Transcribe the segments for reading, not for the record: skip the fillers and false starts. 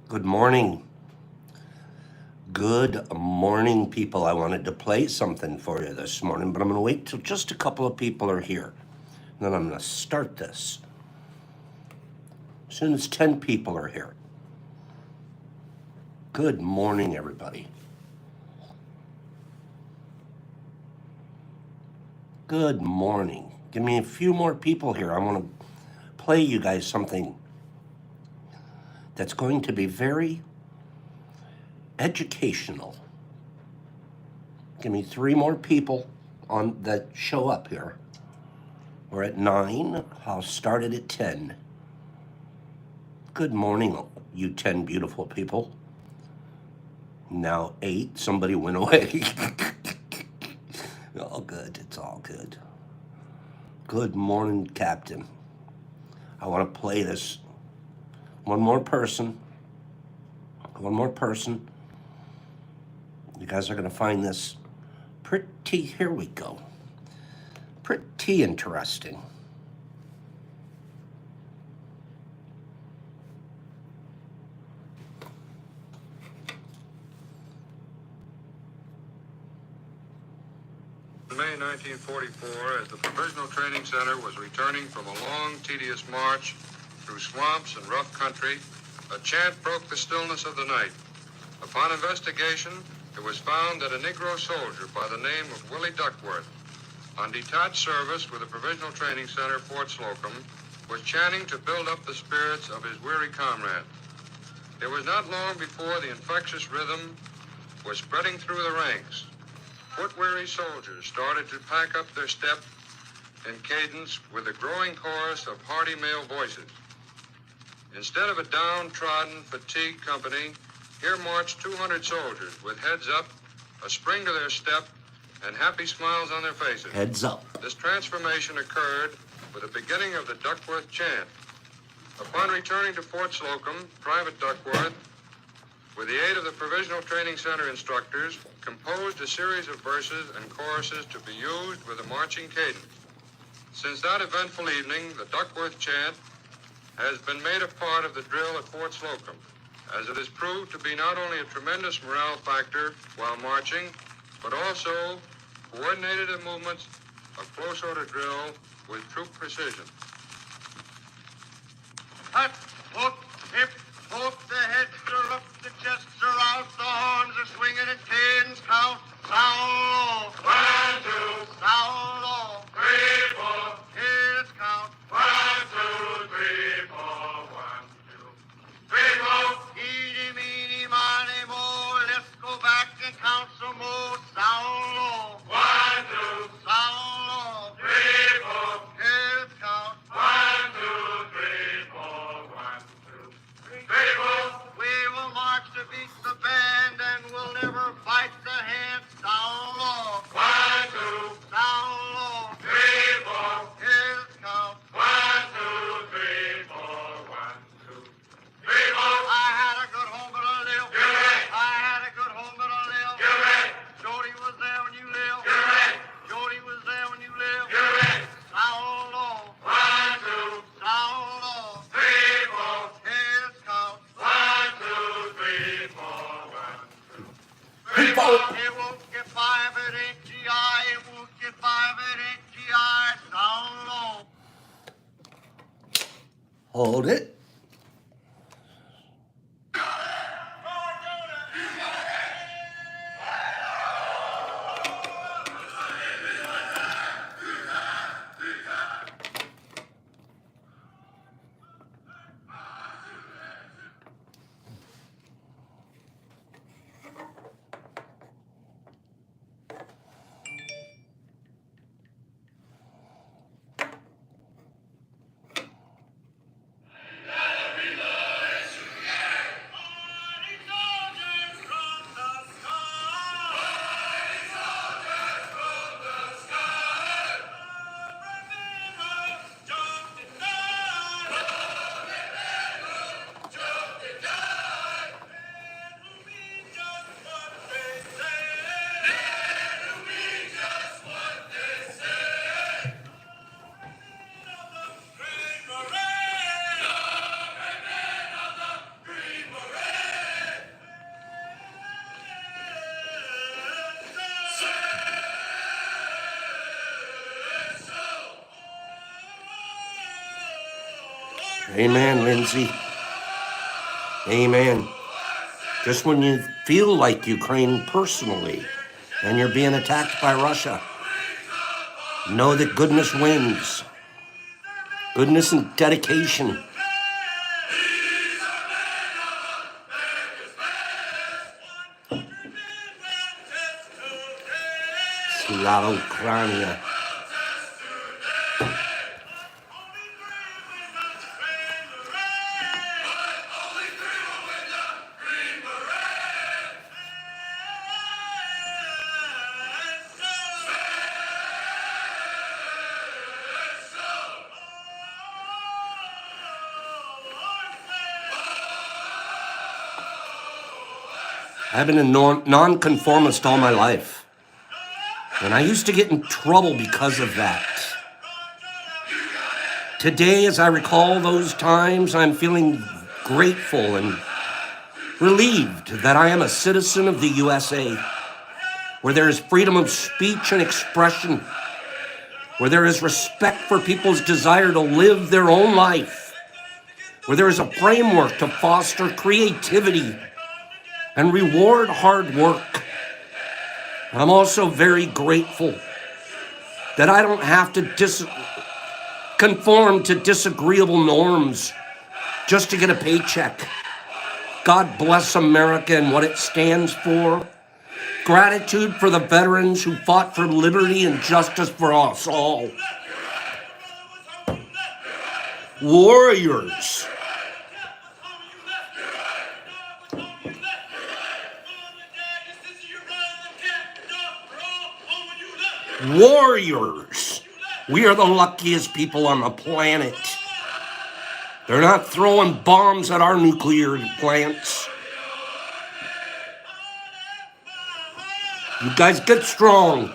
Good morning. Good morning, people. I wanted to play something for you this morning, but I'm going to wait till just a couple of people are here. And then I'm going to start this as soon as 10 people are here. Good morning, everybody. Good morning. Give me a few more people here. I want to play you guys something that's going to be very educational. Give me 3 more people on that show up here. We're at 9. I'll start it at 10. Good morning, you 10 beautiful people. Now 8. Somebody went away. All good. It's all good. Good morning, Captain. I want to play this. One more person. One more person. You guys are going to find this pretty, here we go. Pretty interesting. In May 1944, as the Provisional Training Center was returning from a long, tedious march through swamps and rough country, a chant broke the stillness of the night. Upon investigation, it was found that a Negro soldier by the name of Willie Duckworth, on detached service with the Provisional Training Center, Fort Slocum, was chanting to build up the spirits of his weary comrades. It was not long before the infectious rhythm was spreading through the ranks. Foot-weary soldiers started to pack up their step in cadence with a growing chorus of hearty male voices. Instead of a downtrodden, fatigued company, here marched 200 soldiers with heads up, a spring to their step, and happy smiles on their faces. Heads up. This transformation occurred with the beginning of the Duckworth chant. Upon returning to Fort Slocum, Private Duckworth, with the aid of the Provisional Training Center instructors, composed a series of verses and choruses to be used with a marching cadence. Since that eventful evening, the Duckworth chant has been made a part of the drill at Fort Slocum, as it has proved to be not only a tremendous morale factor while marching, but also coordinated the movements of close order drill with troop precision. Hut, hook, hip, hook, the heads are up, the chests are out, the horns are swinging and cadence count. Sound low. 1, 2. Sound low. 3, 4. Cadence count. 1, 2, 3, 4. 1, 2, 3, 4. Eeny, meeny, miny, mo. Let's go back and count some more. Sound low. 1, 2. Sound low. 3, 4. Cadence count. 1, 2, 3, 4. 1, 2, 3, 4. We will march to beat the band and we'll never fight the hand. Down low. 1, 2. Down low. 3, 4. Cadence count. 1, 2, 3, 4. 1, 2, 3, 4. I had a good home but I live. You're right. I had a good home but I live. You're right. Jody was there when you lived. You're right. Jody was there when you lived. You're right. Down low. 1, 2. Down low. 3, 4. Cadence count. 1, 2, 3, 4. 1, 2, 3, 4. It won't get 5 at HGI. It won't get 5 at HGI. Down low. Hold it. Amen, Lindsay. Amen. Just when you feel like Ukraine personally and you're being attacked by Russia, know that goodness wins. Goodness and dedication. Slava Ukraine. I've been a nonconformist all my life. And I used to get in trouble because of that. Today, as I recall those times, I'm feeling grateful and relieved that I am a citizen of the USA, where there is freedom of speech and expression, where there is respect for people's desire to live their own life, where there is a framework to foster creativity and reward hard work. I'm also very grateful that I don't have to conform to disagreeable norms just to get a paycheck. God bless America and what it stands for. Gratitude for the veterans who fought for liberty and justice for us all. Warriors. Warriors. We are the luckiest people on the planet. They're not throwing bombs at our nuclear plants. You guys get strong.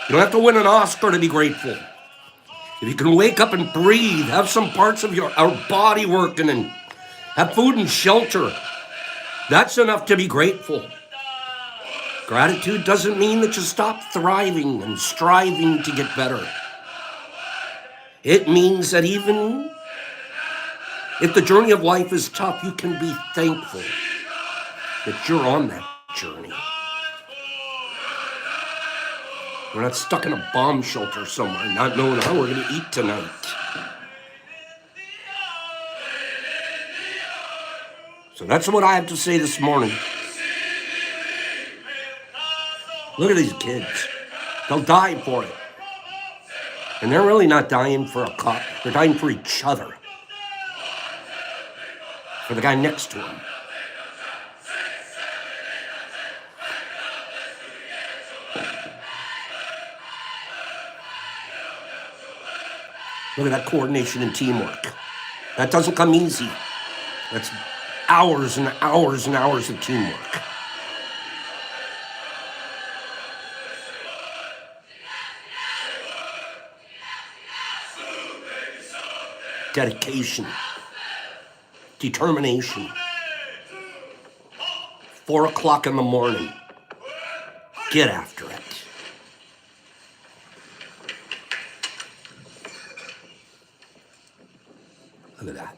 You don't have to win an Oscar to be grateful. If you can wake up and breathe, have some parts of our body working and have food and shelter, that's enough to be grateful. Gratitude doesn't mean that you stop thriving and striving to get better. It means that even if the journey of life is tough, you can be thankful that you're on that journey. We're not stuck in a bomb shelter somewhere, not knowing how we're going to eat tonight. So that's what I have to say this morning. Look at these kids. They'll die for it. And they're really not dying for a cop. They're dying for each other. For the guy next to them. Look at that coordination and teamwork. That doesn't come easy. That's hours and hours and hours of teamwork. Dedication. Determination. 4 o'clock in the morning. Get after it. Look at that.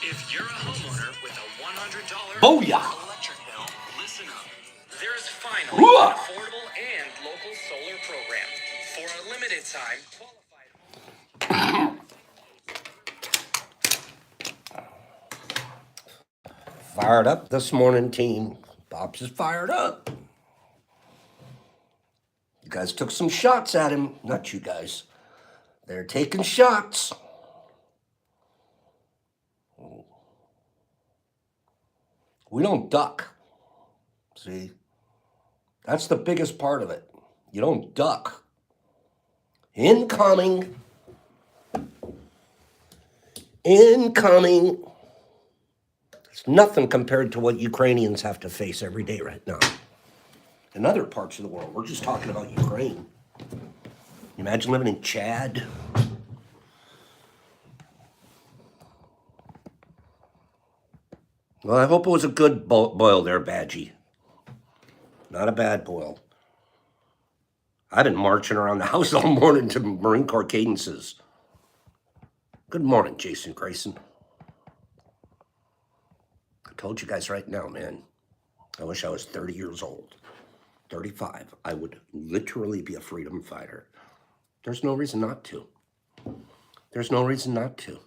If you're a homeowner with a $100 Booyah! electric bill, listen up. There's finally Hoo-ah! an affordable and local solar program. For a limited time, qualified Fired up this morning, team. Bob's is fired up. You guys took some shots at him. Not you guys. They're taking shots. We don't duck. See? That's the biggest part of it. You don't duck. Incoming. Incoming. It's nothing compared to what Ukrainians have to face every day right now. In other parts of the world, we're just talking about Ukraine. You imagine living in Chad? Well, I hope it was a good boil there, Badgie. Not a bad boil. I've been marching around the house all morning to Marine Corps cadences. Good morning, Jason Grayson. I told you guys right now, man. I wish I was 30 years old. 35. I would literally be a freedom fighter. There's no reason not to. There's no reason not to.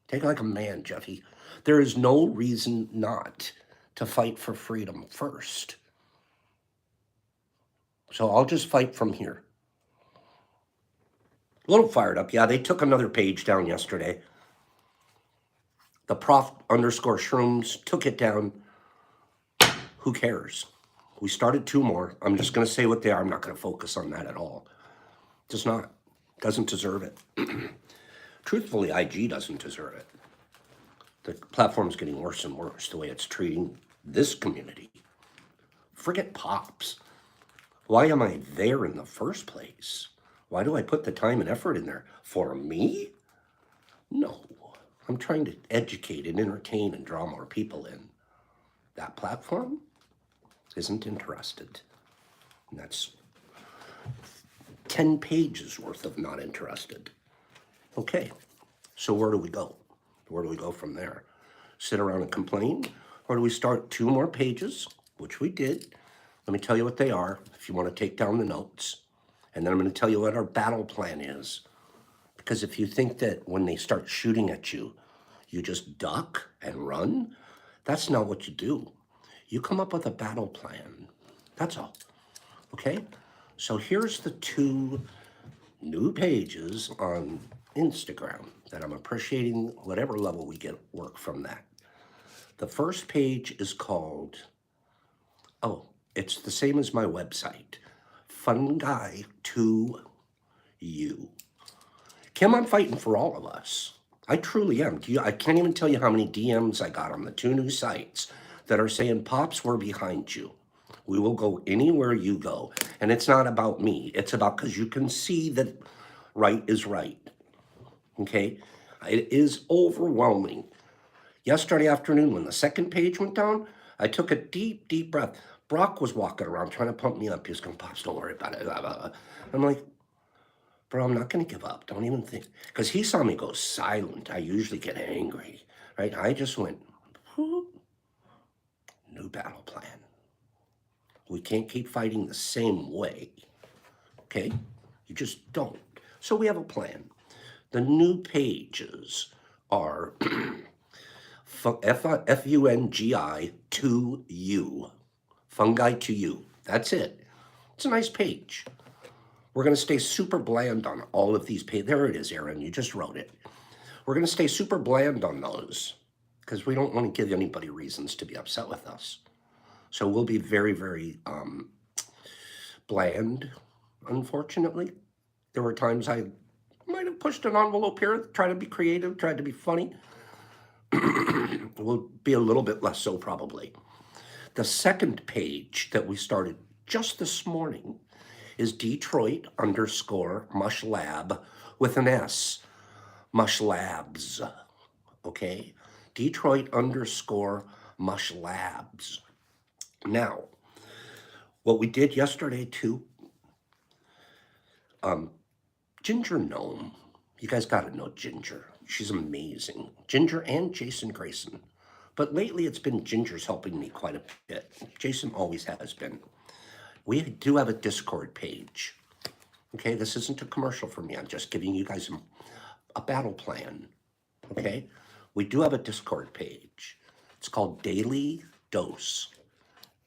Take it like a man, Jeffy. There is no reason not to fight for freedom first. So I'll just fight from here. A little fired up. Yeah, they took another page down yesterday. The prof_shrooms took it down. Who cares? We started 2 more. I'm just going to say what they are. I'm not going to focus on that at all. Does not. Doesn't deserve it. Truthfully, IG doesn't deserve it. The platform's getting worse and worse the way it's treating this community. Forget pops. Why am I there in the first place? Why do I put the time and effort in there? For me? No. I'm trying to educate and entertain and draw more people in. That platform isn't interested. And that's 10 pages worth of not interested. Okay, so where do we go? Where do we go from there? Sit around and complain? Or do we start 2 more pages, which we did? Let me tell you what they are, if you want to take down the notes. And then I'm going to tell you what our battle plan is. Because if you think that when they start shooting at you, you just duck and run, that's not what you do. You come up with a battle plan. That's all. Okay? So here's the 2 new pages on Instagram that I'm appreciating whatever level we get work from that. The first page is called, it's the same as my website, Fun Guy to You. Kim, I'm fighting for all of us. I truly am. I can't even tell you how many DMs I got on the 2 new sites that are saying, Pops, we're behind you. We will go anywhere you go. And it's not about me. It's about because you can see that right is right. Okay? It is overwhelming. Yesterday afternoon, when the second page went down, I took a deep, deep breath. Brock was walking around trying to pump me up. He was going, Pops, don't worry about it. I'm like, bro, I'm not going to give up. Don't even think. Because he saw me go silent. I usually get angry, right? I just went, whoop. New battle plan. We can't keep fighting the same way, okay? You just don't. So we have a plan. The new pages are Fungi to you. Fungi to you. That's it. It's a nice page. We're going to stay super bland on all of these pages. There it is, Aaron. You just wrote it. We're going to stay super bland on those because we don't want to give anybody reasons to be upset with us. So we'll be very, very bland, unfortunately. There were times I might have pushed an envelope here, tried to be creative, tried to be funny. We'll be a little bit less so probably. The second page that we started just this morning is Detroit_Mushlab with an S. Mushlabs, okay? Detroit_Mushlabs. Now, what we did yesterday too, Ginger Gnome, you guys gotta know Ginger. She's amazing. Ginger and Jason Grayson. But lately it's been Ginger's helping me quite a bit. Jason always has been. We do have a Discord page. Okay, this isn't a commercial for me. I'm just giving you guys a battle plan. Okay, we do have a Discord page. It's called Daily Dose.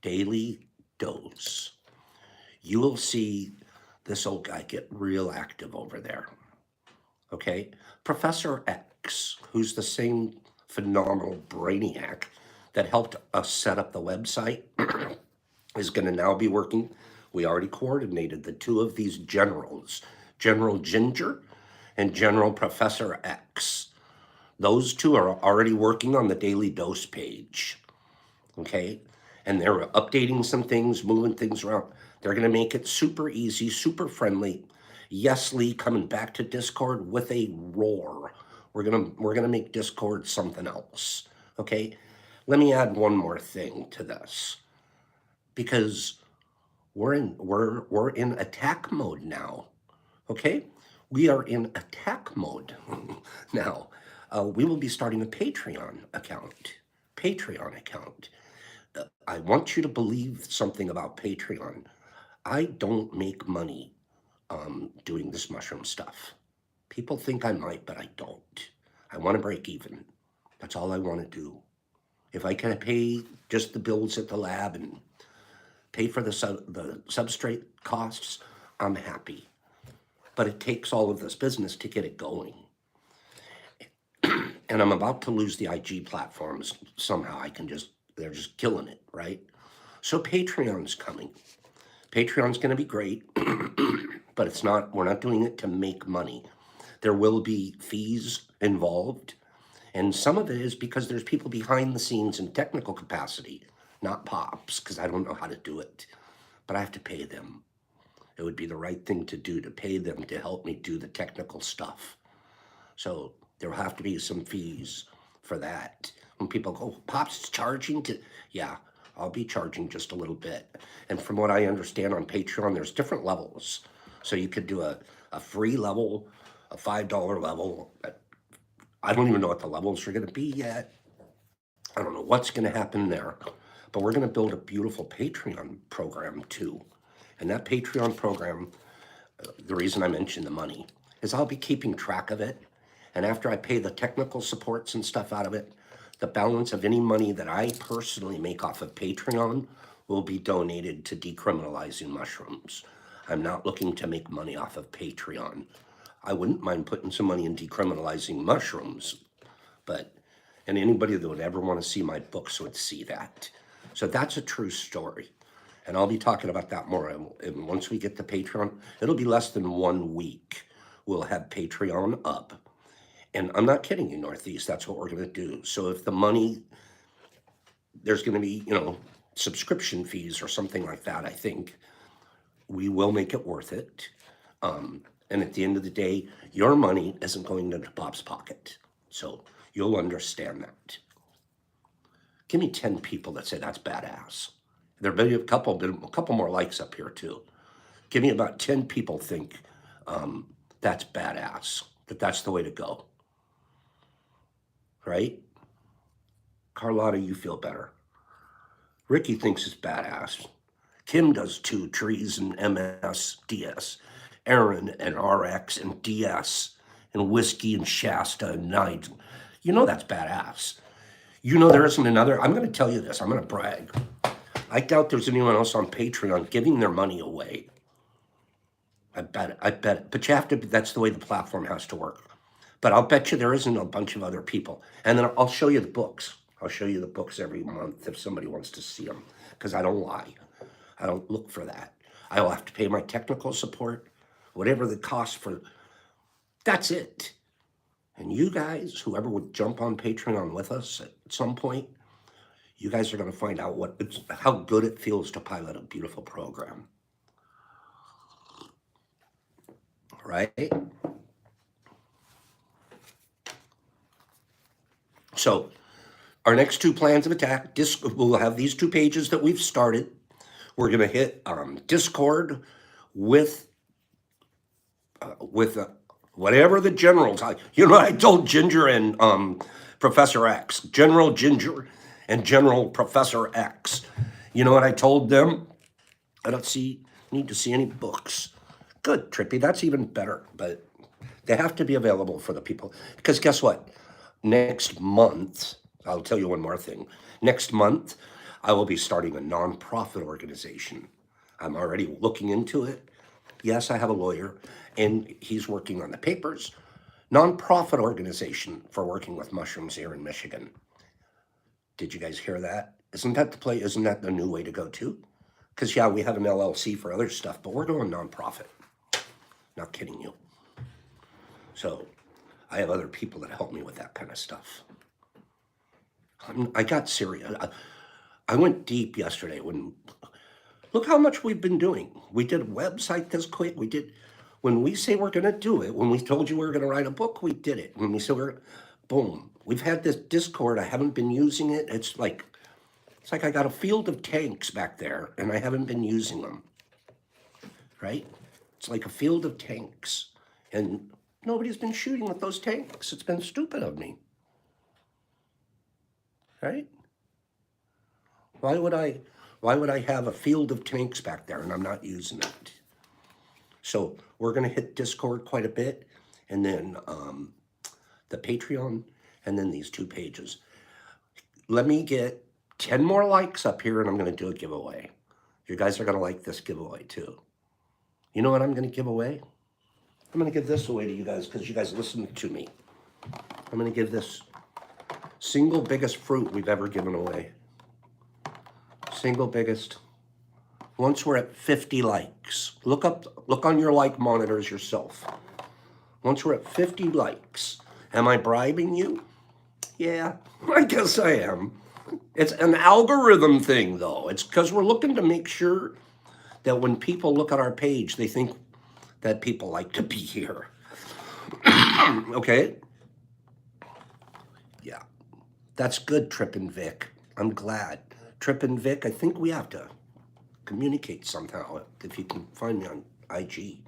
Daily Dose. You will see this old guy get real active over there. Okay? Professor X, who's the same phenomenal brainiac that helped us set up the website, is going to now be working. We already coordinated the 2 of these generals, General Ginger and General Professor X. Those 2 are already working on the Daily Dose page. Okay? And they're updating some things, moving things around. They're going to make it super easy, super friendly. Yes, Lee coming back to Discord with a roar. We're gonna make Discord something else. Okay, let me add one more thing to this because we're in attack mode now. Okay, we are in attack mode now. We will be starting a Patreon account. Patreon account. I want you to believe something about Patreon. I don't make money doing this mushroom stuff. People think I might, but I don't. I want to break even. That's all I want to do. If I can pay just the bills at the lab and pay for the substrate costs, I'm happy. But it takes all of this business to get it going. And I'm about to lose the IG platforms somehow. They're just killing it, right? So Patreon's coming. Patreon's going to be great, but we're not doing it to make money. There will be fees involved. And some of it is because there's people behind the scenes in technical capacity, not pops, because I don't know how to do it. But I have to pay them. It would be the right thing to do to pay them to help me do the technical stuff. So there will have to be some fees for that. When people go, Pop's charging to, yeah, I'll be charging just a little bit. And from what I understand on Patreon, there's different levels. So you could do a free level, a $5 level. I don't even know what the levels are going to be yet. I don't know what's going to happen there. But we're going to build a beautiful Patreon program too. And that Patreon program, the reason I mentioned the money, is I'll be keeping track of it. And after I pay the technical supports and stuff out of it, the balance of any money that I personally make off of Patreon will be donated to decriminalizing mushrooms. I'm not looking to make money off of Patreon. I wouldn't mind putting some money in decriminalizing mushrooms, and anybody that would ever want to see my books would see that. So that's a true story. And I'll be talking about that more. And once we get the Patreon, it'll be less than 1 week. We'll have Patreon up. And I'm not kidding you, Northeast. That's what we're going to do. So if the money, there's going to be, subscription fees or something like that, I think we will make it worth it. And at the end of the day, your money isn't going into Pop's pocket. So you'll understand that. Give me 10 people that say that's badass. There'll be a couple more likes up here too. Give me about 10 people think that's badass, that's the way to go. Right? Carlotta, you feel better. Ricky thinks it's badass. Kim does too, Trees and MS, DS. Aaron and RX and DS and Whiskey and Shasta and Night. That's badass. There isn't another. I'm going to tell you this. I'm going to brag. I doubt there's anyone else on Patreon giving their money away. I bet it. But you have to, that's the way the platform has to work. But I'll bet you there isn't a bunch of other people. And then I'll show you the books. I'll show you the books every month if somebody wants to see them. Because I don't lie. I don't look for that. I'll have to pay my technical support, whatever the cost for. That's it. And you guys, whoever would jump on Patreon with us at some point, you guys are going to find out how good it feels to pilot a beautiful program. Right? So our next 2 plans of attack, we'll have these 2 pages that we've started. We're going to hit Discord with whatever the generals. I told Ginger and Professor X, General Ginger and General Professor X. You know what I told them? I don't need to see any books. Good, Trippy, that's even better. But they have to be available for the people. Because guess what? Next month, I'll tell you one more thing. Next month, I will be starting a nonprofit organization. I'm already looking into it. Yes, I have a lawyer, and he's working on the papers. Nonprofit organization for working with mushrooms here in Michigan. Did you guys hear that? Isn't that the play? Isn't that the new way to go too? Because yeah, we have an LLC for other stuff, but we're going nonprofit. Not kidding you. So I have other people that help me with that kind of stuff. I got serious. I went deep yesterday look how much we've been doing. We did a website this quick. When we say we're going to do it, when we told you we were going to write a book, we did it. When we said boom. We've had this Discord. I haven't been using it. It's like I got a field of tanks back there, and I haven't been using them. Right? It's like a field of tanks, and nobody's been shooting with those tanks. It's been stupid of me. Right? Why would I have a field of tanks back there and I'm not using it? So we're gonna hit Discord quite a bit, and then the Patreon, and then these 2 pages. Let me get 10 more likes up here, and I'm gonna do a giveaway. You guys are gonna like this giveaway too. You know what I'm gonna give away? I'm gonna give this away to you guys because you guys listened to me. I'm gonna give this single biggest fruit we've ever given away. Single biggest. Once we're at 50 likes, look on your like monitors yourself. Once we're at 50 likes, am I bribing you? Yeah, I guess I am. It's an algorithm thing though. It's because we're looking to make sure that when people look at our page, they think that people like to be here. Okay? Yeah. That's good, Trip and Vic. I'm glad. Trip and Vic, I think we have to communicate somehow if you can find me on IG.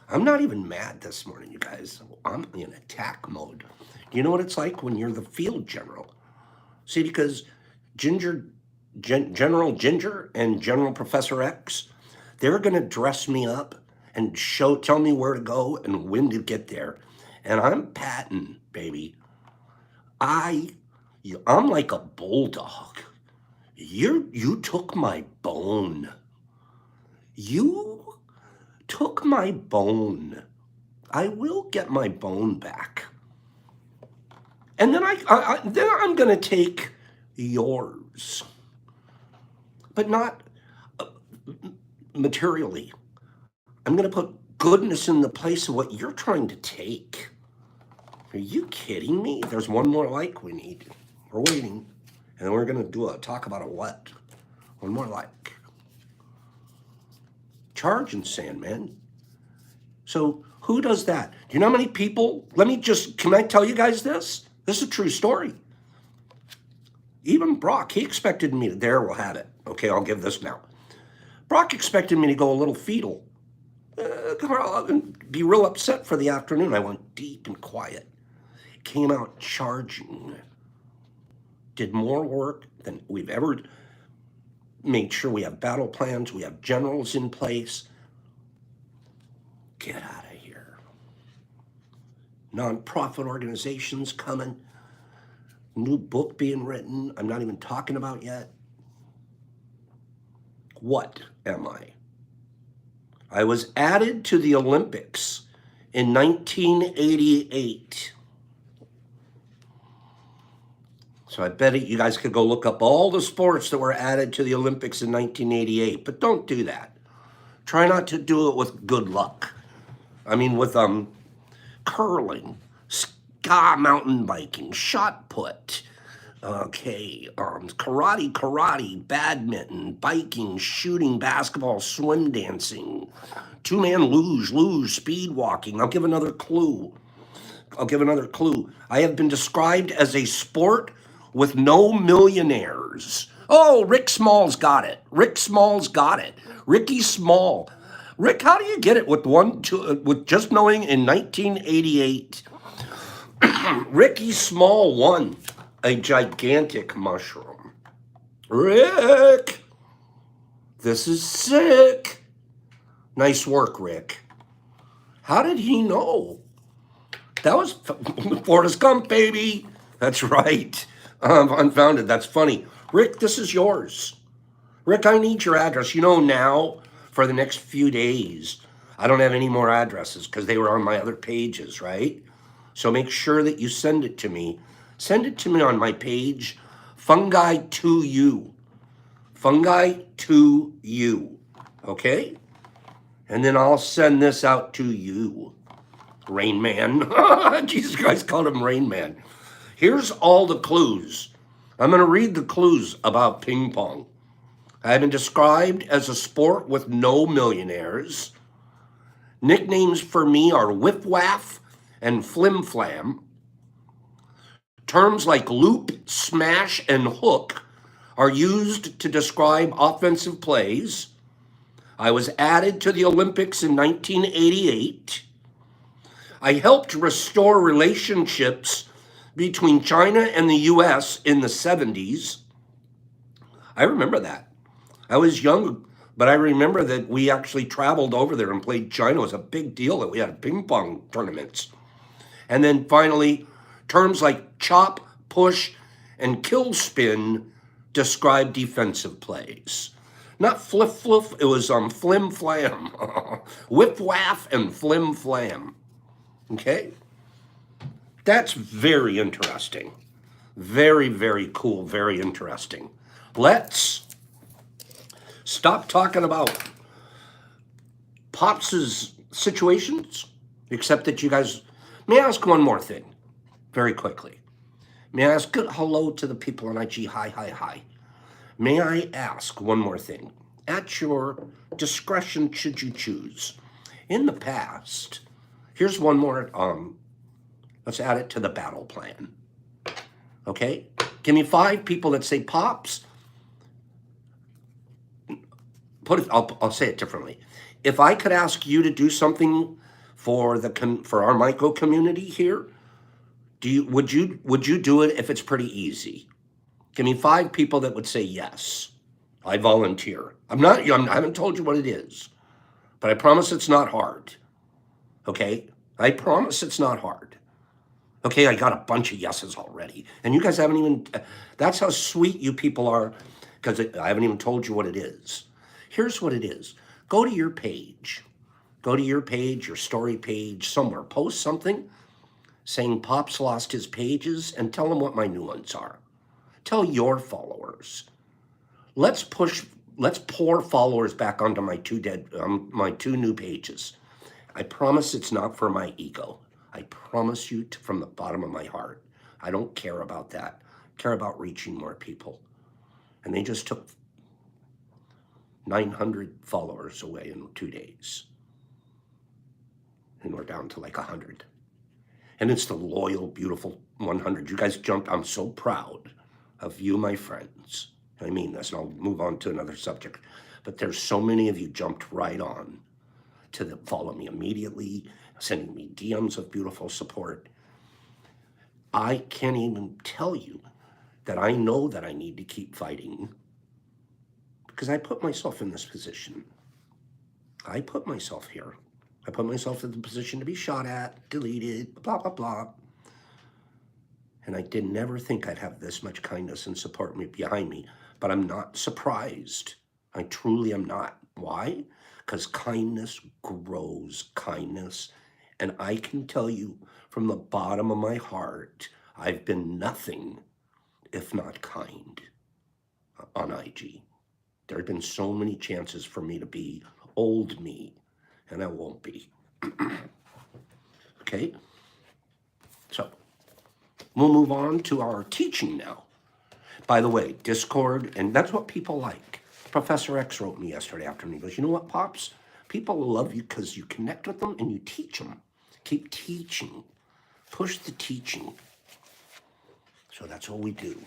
I'm not even mad this morning, you guys. I'm in attack mode. You know what it's like when you're the field general? See, because General Ginger and General Professor X, they're going to dress me up and tell me where to go and when to get there. And I'm Patton, baby. I'm like a bulldog. You took my bone. You took my bone. I will get my bone back. And then I'm going to take yours. But not materially. I'm going to put goodness in the place of what you're trying to take. Are you kidding me? There's one more like we need. We're waiting. And then we're going to talk about a what? One more like. Charging Sandman. So who does that? Do you know how many people? Can I tell you guys this? This is a true story. Even Brock, he expected me to, there we'll have it. Okay, I'll give this now. Brock expected me to go a little fetal. Be real upset for the afternoon. I went deep and quiet. Came out charging. Did more work than we've ever made sure we have battle plans. We have generals in place. Get out of here. Nonprofit organizations coming. New book being written. I'm not even talking about yet. What am I? I was added to the Olympics in 1988. So I bet you guys could go look up all the sports that were added to the Olympics in 1988, but don't do that. Try not to do it with good luck. I mean, with curling, ska mountain biking, shot put, karate, badminton, biking, shooting, basketball, swim dancing, two-man luge, speed walking. I'll give another clue. I have been described as a sport with no millionaires. Oh, Rick Small's got it. Ricky Small. Rick, how do you get it with just knowing in 1988, Ricky Small won a gigantic mushroom. Rick, this is sick. Nice work, Rick. How did he know? That was Forrest Gump, baby. That's right. Unfounded. That's funny. Rick, this is yours. Rick, I need your address. You know, now for the next few days, I don't have any more addresses because they were on my other pages, right? So make sure that you send it to me. Send it to me on my page, Fungi to You. Fungi to You. Okay? And then I'll send this out to you. Rain Man. Jesus Christ, called him Rain Man. Here's all the clues. I'm going to read the clues about ping pong. I have been described as a sport with no millionaires. Nicknames for me are Whiff Waff and Flim Flam. Terms like loop, smash, and hook are used to describe offensive plays. I was added to the Olympics in 1988. I helped restore relationships between China and the US in the 70s. I remember that. I was young, but I remember that we actually traveled over there and played China. It was a big deal that we had ping pong tournaments. And then finally, terms like chop, push, and kill spin describe defensive plays. Not fliff fluff, it was flim flam. Whip waff and flim flam. Okay? That's very interesting. Very, very cool, very interesting. Let's stop talking about Pops's situations, except that you guys, may I ask one more thing very quickly? May I ask good hello to the people on IG? Hi, hi, hi. May I ask one more thing? At your discretion, should you choose. In the past, here's one more, let's add it to the battle plan. Okay? Give me 5 people that say Pops. I'll say it differently. If I could ask you to do something for our Myco community here, would you do it if it's pretty easy? Give me 5 people that would say yes. I volunteer. I haven't told you what it is, but I promise it's not hard. Okay? I promise it's not hard. Okay, I got a bunch of yeses already. And you guys haven't even, that's how sweet you people are, because I haven't even told you what it is. Here's what it is. Go to your page. Go to your page, your story page, somewhere. Post something saying Pop's lost his pages and tell them what my new ones are. Tell your followers. Let's pour followers back onto my 2 new pages. I promise it's not for my ego. I promise you from the bottom of my heart. I don't care about that. I care about reaching more people. And they just took 900 followers away in 2 days. And we're down to like 100. And it's the loyal, beautiful 100. You guys jumped. I'm so proud of you, my friends. I mean this, and I'll move on to another subject. But there's so many of you jumped right on to follow me immediately, sending me DMs of beautiful support. I can't even tell you that I know that I need to keep fighting because I put myself in this position. I put myself here. I put myself in the position to be shot at, deleted, blah, blah, blah. And I did never think I'd have this much kindness and support behind me, but I'm not surprised. I truly am not. Why? Because kindness grows kindness. And I can tell you from the bottom of my heart, I've been nothing if not kind on IG. There have been so many chances for me to be old me, and I won't be. Okay? So, we'll move on to our teaching now. By the way, Discord, and that's what people like. Professor X wrote me yesterday afternoon. He goes, you know what, Pops? People love you because you connect with them and you teach them. Keep teaching. Push the teaching. So that's what we do.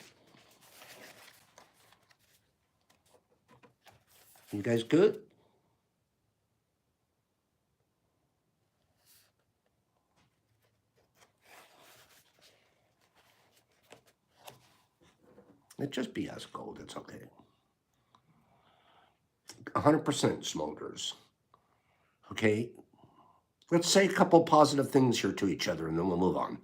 You guys good? It just BS gold. It's okay. 100% smolders. Okay? Let's say a couple positive things here to each other and then we'll move on.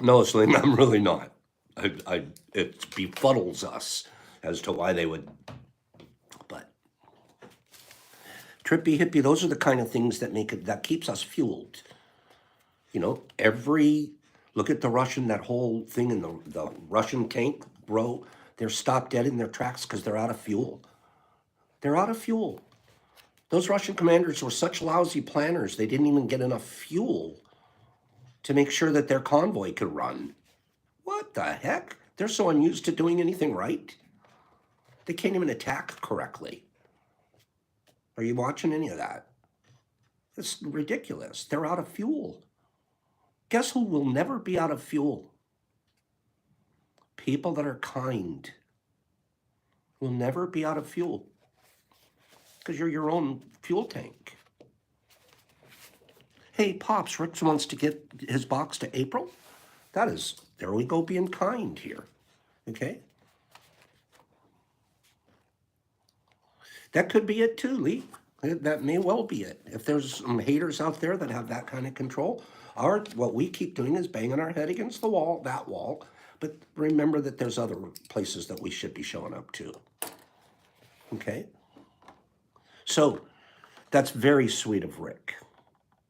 No, Slim, I'm really not. It befuddles us as to why they would. But trippy hippie, those are the kind of things that keeps us fueled. You know, look at the Russian, that whole thing in the Russian tank, bro. They're stopped dead in their tracks because they're out of fuel. They're out of fuel. Those Russian commanders were such lousy planners, they didn't even get enough fuel to make sure that their convoy could run. What the heck? They're so unused to doing anything right. They can't even attack correctly. Are you watching any of that? It's ridiculous. They're out of fuel. Guess who will never be out of fuel? People that are kind will never be out of fuel because you're your own fuel tank. Hey, Pops, Rick wants to get his box to April. That is, there we go, being kind here. Okay? That could be it too, Lee. That may well be it. If there's some haters out there that have that kind of control, what we keep doing is banging our head against the wall, that wall. But remember that there's other places that we should be showing up to. Okay? So that's very sweet of Rick.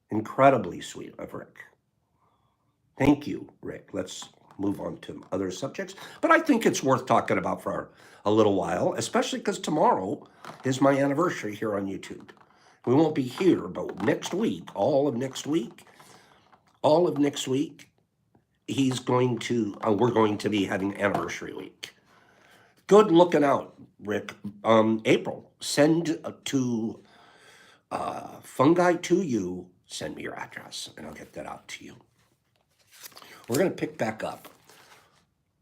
Incredibly sweet of Rick. Thank you, Rick. Let's move on to other subjects. But I think it's worth talking about for a little while, especially because tomorrow is my anniversary here on YouTube. We won't be here, but next week, all of next week, we're going to be having anniversary week. Good looking out, Rick. April, send to fungi to you. Send me your address, and I'll get that out to you. We're going to pick back up.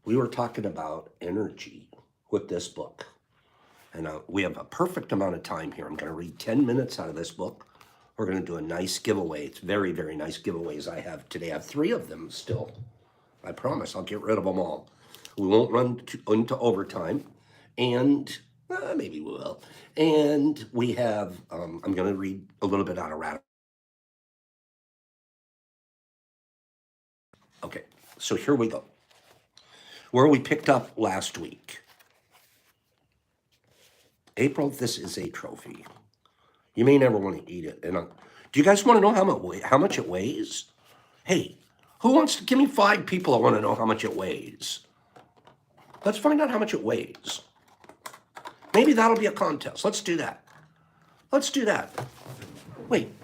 We were talking about energy with this book. And we have a perfect amount of time here. I'm going to read 10 minutes out of this book. We're going to do a nice giveaway. It's very, very nice giveaways I have today. I have 3 of them still. I promise I'll get rid of them all. We won't run into overtime. And maybe we will. And we have, I'm going to read a little bit out of Radical. Okay, so here we go. Where we picked up last week. April, this is a trophy. You may never want to eat it. And do you guys want to know how much it weighs? Hey, who wants to give me 5 people that want to know how much it weighs? Let's find out how much it weighs. Maybe that'll be a contest. Let's do that. Let's do that. Wait.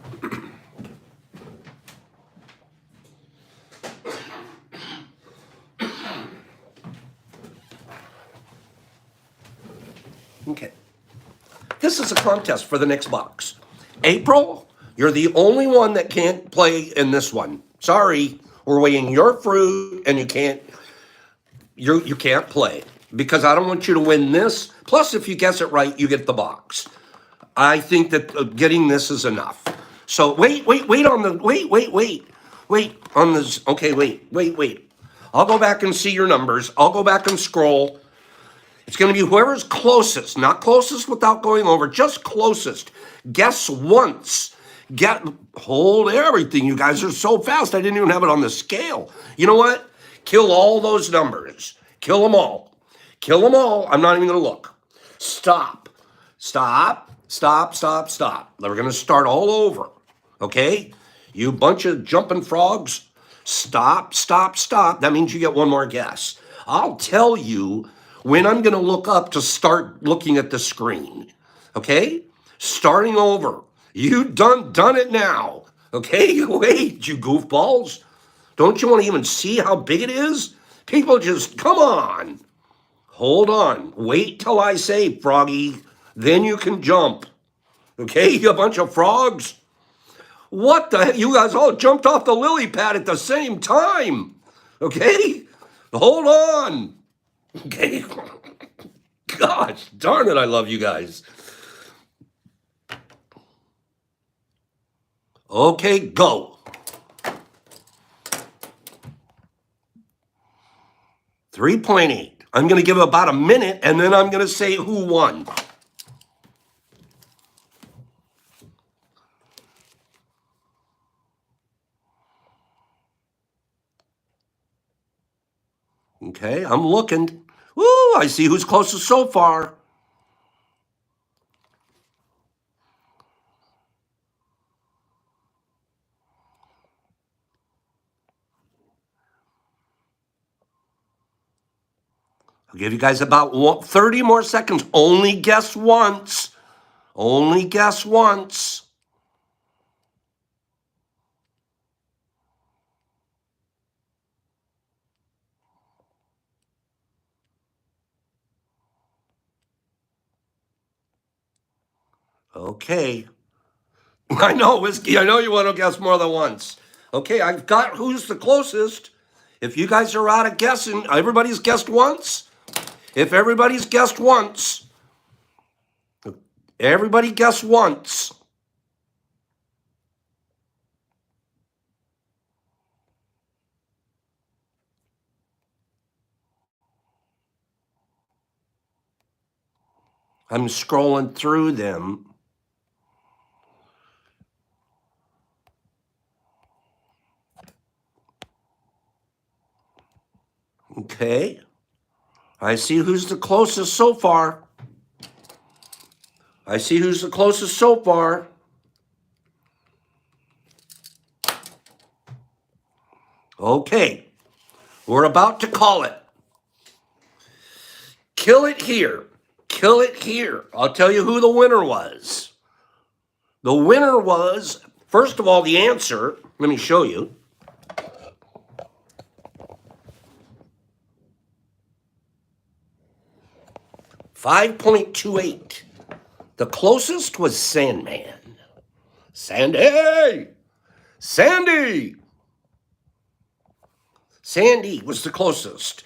Okay. This is a contest for the next box. April, you're the only one that can't play in this one. Sorry, we're weighing your fruit and you can't play because I don't want you to win this. Plus, if you guess it right, you get the box. I think that getting this is enough. So wait on this. Okay, wait. I'll go back and see your numbers. I'll go back and scroll. It's going to be whoever's closest, not closest without going over, just closest. Guess once. Hold everything. You guys are so fast. I didn't even have it on the scale. You know what? Kill all those numbers. Kill them all. Kill them all. I'm not even going to look. Stop. We're going to start all over. Okay? You bunch of jumping frogs. Stop. That means you get one more guess. I'll tell you when I'm going to look up to start looking at the screen. Okay? Starting over. You done it now. Okay? Wait, you goofballs. Don't you want to even see how big it is? People just, come on. Hold on. Wait till I say, Froggy. Then you can jump. Okay? You a bunch of frogs? What the heck? You guys all jumped off the lily pad at the same time. Okay? Hold on. Okay? Gosh, darn it, I love you guys. Okay, go. 3.8. I'm going to give about a minute, and then I'm going to say who won. Okay, I'm looking. Woo, I see who's closest so far. I'll give you guys about 30 more seconds. Only guess once. Only guess once. Okay. I know, Whiskey. I know you want to guess more than once. Okay, I've got who's the closest. If you guys are out of guessing, everybody's guessed once. If everybody's guessed once, everybody guessed once. I'm scrolling through them. Okay. I see who's the closest so far. I see who's the closest so far. Okay. We're about to call it. Kill it here. Kill it here. I'll tell you who the winner was. The winner was, first of all, the answer. Let me show you. .28. The closest was Sandman. Sandy! Sandy! Sandy was the closest.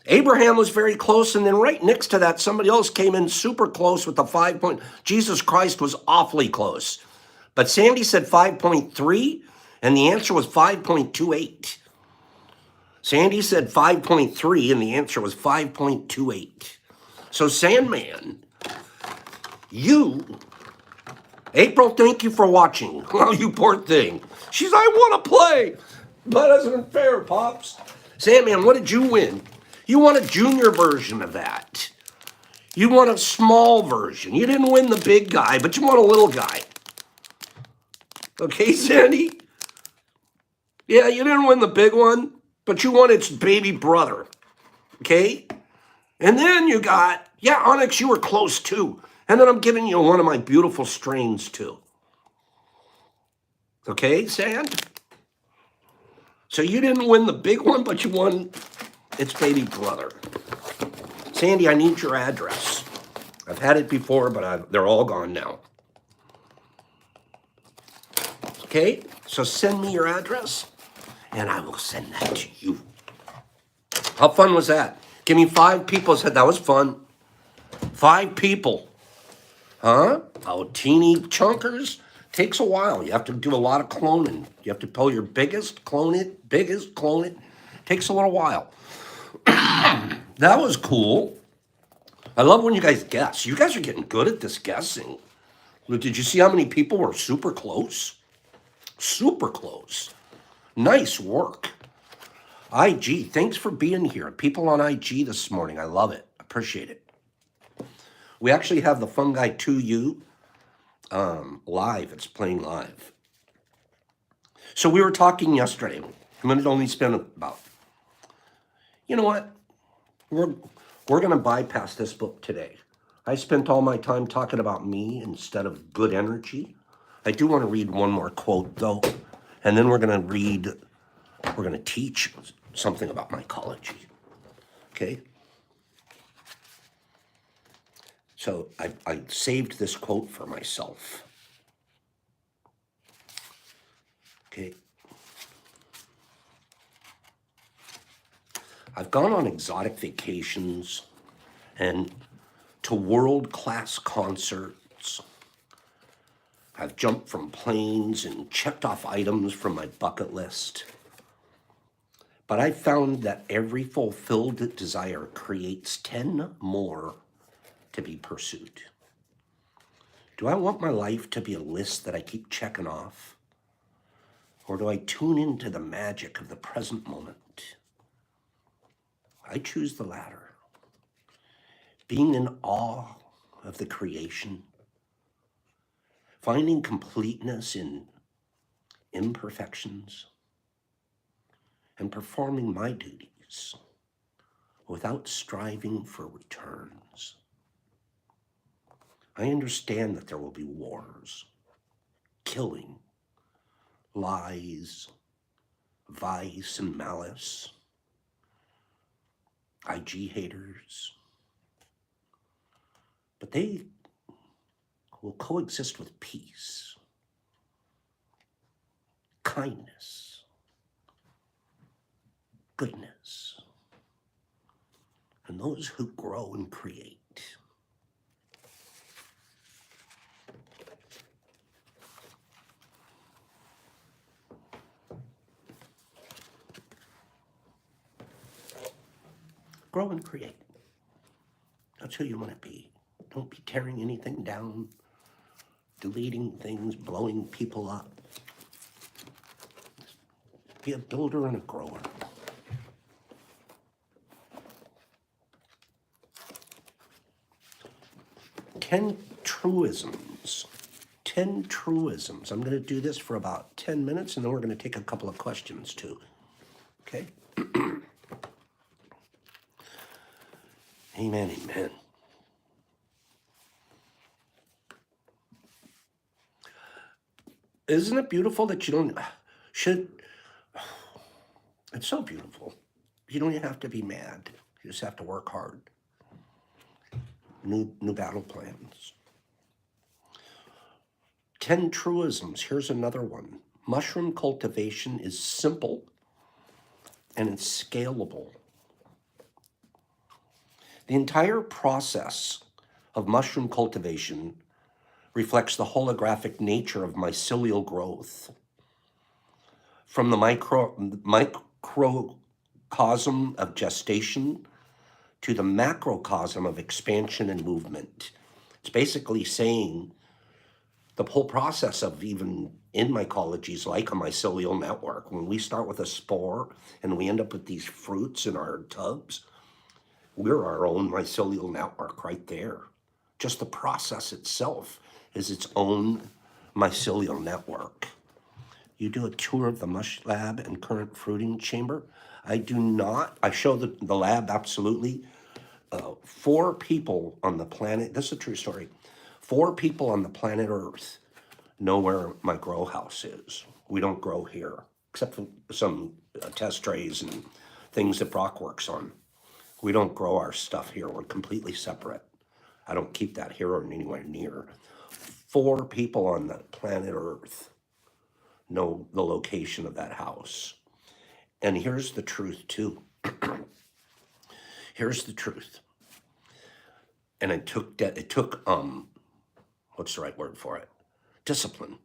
Abraham was very close, and then right next to that, somebody else came in super close with the 5 point. Jesus Christ was awfully close. But Sandy said 5.3, and the answer was 5.28. Sandy said 5.3, and the answer was 5.28. So Sandman, April, thank you for watching. Oh, you poor thing. She's, I want to play. But that isn't fair, Pops. Sandman, what did you win? You won a junior version of that. You won a small version. You didn't win the big guy, but you won a little guy. Okay, Sandy? Yeah, you didn't win the big one, but you won its baby brother. Okay? And then you got, yeah, Onyx, you were close too. And then I'm giving you one of my beautiful strains too. Okay, Sand? So you didn't win the big one, but you won its baby brother. Sandy, I need your address. I've had it before, but they're all gone now. Okay, so send me your address, and I will send that to you. How fun was that? Give me 5 people said that was fun. 5 people. Huh? Oh, teeny chunkers. Takes a while. You have to do a lot of cloning. You have to pull your biggest, clone it, biggest, clone it. Takes a little while. That was cool. I love when you guys guess. You guys are getting good at this guessing. Did you see how many people were super close? Super close. Nice work. IG, thanks for being here. People on IG this morning. I love it. Appreciate it. We actually have the Fungi 2U live. It's playing live. So we were talking yesterday. I'm going to only spend about, you know what? We're going to bypass this book today. I spent all my time talking about me instead of good energy. I do want to read one more quote, though, and then we're going to teach something about mycology. Okay? So I saved this quote for myself. Okay? I've gone on exotic vacations and to world-class concerts. I've jumped from planes and checked off items from my bucket list. But I found that every fulfilled desire creates 10 more to be pursued. Do I want my life to be a list that I keep checking off? Or do I tune into the magic of the present moment? I choose the latter. Being in awe of the creation, finding completeness in imperfections, and performing my duties without striving for returns. I understand that there will be wars, killing, lies, vice, and malice, IG haters, but they will coexist with peace, kindness, goodness. And those who grow and create. Grow and create. That's who you want to be. Don't be tearing anything down, deleting things, blowing people up. Be a builder and a grower. Ten truisms. 10 truisms. I'm going to do this for about 10 minutes, and then we're going to take a couple of questions too. Okay? Amen, amen. Isn't it beautiful that you don't it's so beautiful. You don't even have to be mad. You just have to work hard. New battle plans. 10 truisms. Here's another one. Mushroom cultivation is simple and it's scalable. The entire process of mushroom cultivation reflects the holographic nature of mycelial growth. From the microcosm of gestation to the macrocosm of expansion and movement. It's basically saying the whole process of even in mycology is like a mycelial network. When we start with a spore and we end up with these fruits in our tubs, we're our own mycelial network right there. Just the process itself is its own mycelial network. You do a tour of the mush lab and current fruiting chamber. I do not. I show the lab, absolutely. 4 people on the planet, this is a true story, 4 people on the planet Earth know where my grow house is. We don't grow here, except for some test trays and things that Brock works on. We don't grow our stuff here. We're completely separate. I don't keep that here or anywhere near. 4 people on the planet Earth know the location of that house. And here's the truth too. Here's the truth. And it took what's the right word for it? Discipline.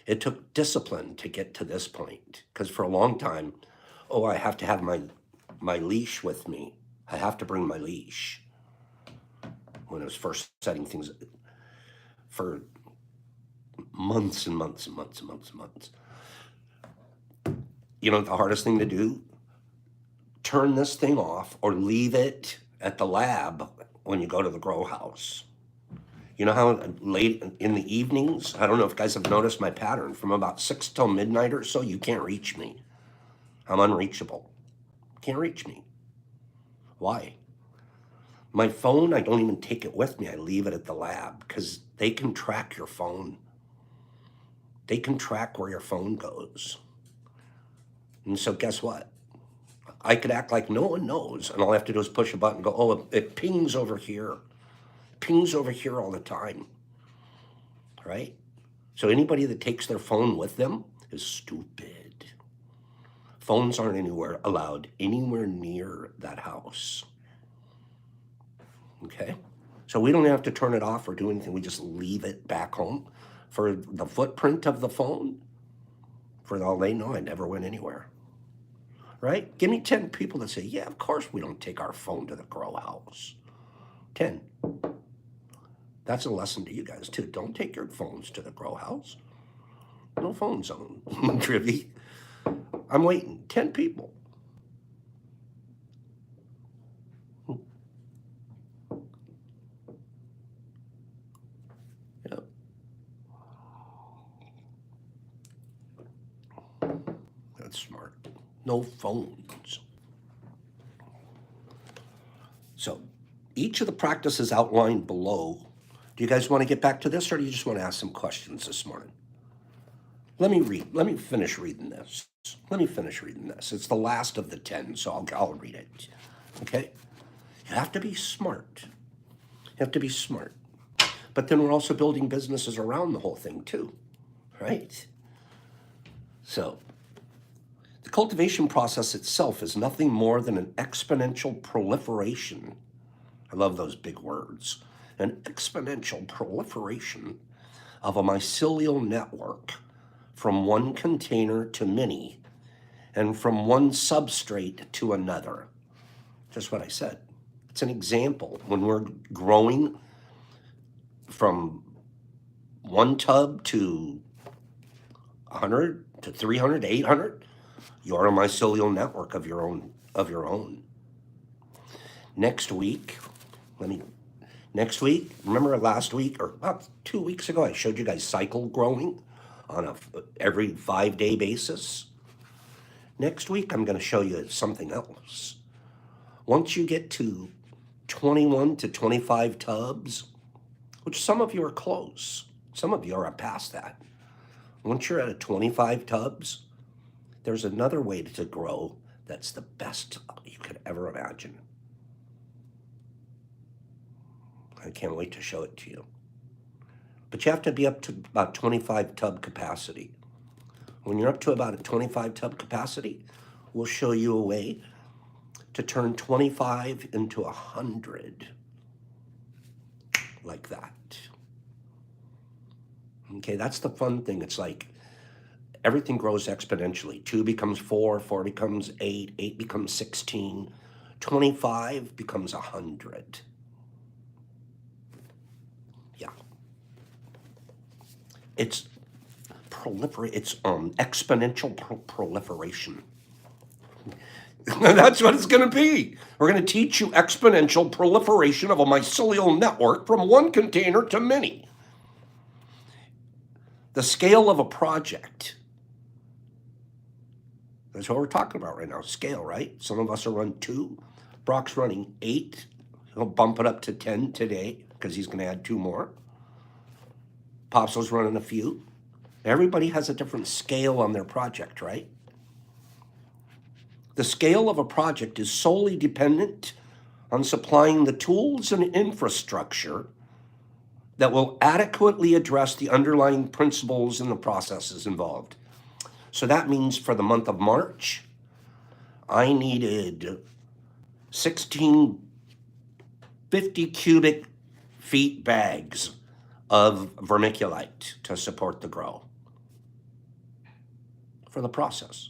It took discipline to get to this point. Because for a long time, I have to have my leash with me. I have to bring my leash. When I was first setting things for months and months and months and months and months. You know what the hardest thing to do? Turn this thing off or leave it at the lab when you go to the grow house. You know how late in the evenings, I don't know if you guys have noticed my pattern, from about 6 till midnight or so, you can't reach me. I'm unreachable. Can't reach me. Why? My phone, I don't even take it with me. I leave it at the lab because they can track your phone. They can track where your phone goes. And so guess what? I could act like no one knows, and all I have to do is push a button and go, it pings over here. Pings over here all the time, right? So anybody that takes their phone with them is stupid. Phones aren't allowed anywhere near that house. Okay? So we don't have to turn it off or do anything. We just leave it back home. For the footprint of the phone, for all they know, I never went anywhere. Right? Give me 10 people that say, yeah, of course we don't take our phone to the grow house. 10. That's a lesson to you guys too. Don't take your phones to the grow house. No phone zone. Trivy. I'm waiting. 10 people. Yep. That's smart. No phones. So each of the practices outlined below, do you guys want to get back to this, or do you just want to ask some questions this morning? Let me finish reading this. It's the last of the 10, so I'll read it. Okay? You have to be smart. But then we're also building businesses around the whole thing too, right? So, the The cultivation process itself is nothing more than an exponential proliferation. I love those big words. An exponential proliferation of a mycelial network from one container to many and from one substrate to another. Just what I said. It's an example. When we're growing from one tub to 100 to 300 to 800, you're a mycelial network of your own. Next week, remember last week or about 2 weeks ago, I showed you guys cycle growing on a every 5-day basis. Next week, I'm going to show you something else. Once you get to 21 to 25 tubs, which some of you are close, some of you are past that. Once you're at 25 tubs, there's another way to grow that's the best you could ever imagine. I can't wait to show it to you. But you have to be up to about 25 tub capacity. When you're up to about a 25 tub capacity, we'll show you a way to turn 25 into 100. Like that. Okay, that's the fun thing. It's like everything grows exponentially. 2 becomes 4, 4 becomes 8, 8 becomes 16, 25 becomes 100. Yeah. It's exponential proliferation. That's what it's going to be. We're going to teach you exponential proliferation of a mycelial network from one container to many. The scale of a project. That's what we're talking about right now. Scale, right? Some of us are running 2. Brock's running 8. He'll bump it up to 10 today because he's going to add 2 more. Popso's running a few. Everybody has a different scale on their project, right? The scale of a project is solely dependent on supplying the tools and infrastructure that will adequately address the underlying principles and the processes involved. So that means for the month of March, I needed 16 50 cubic feet bags of vermiculite to support the grow for the process.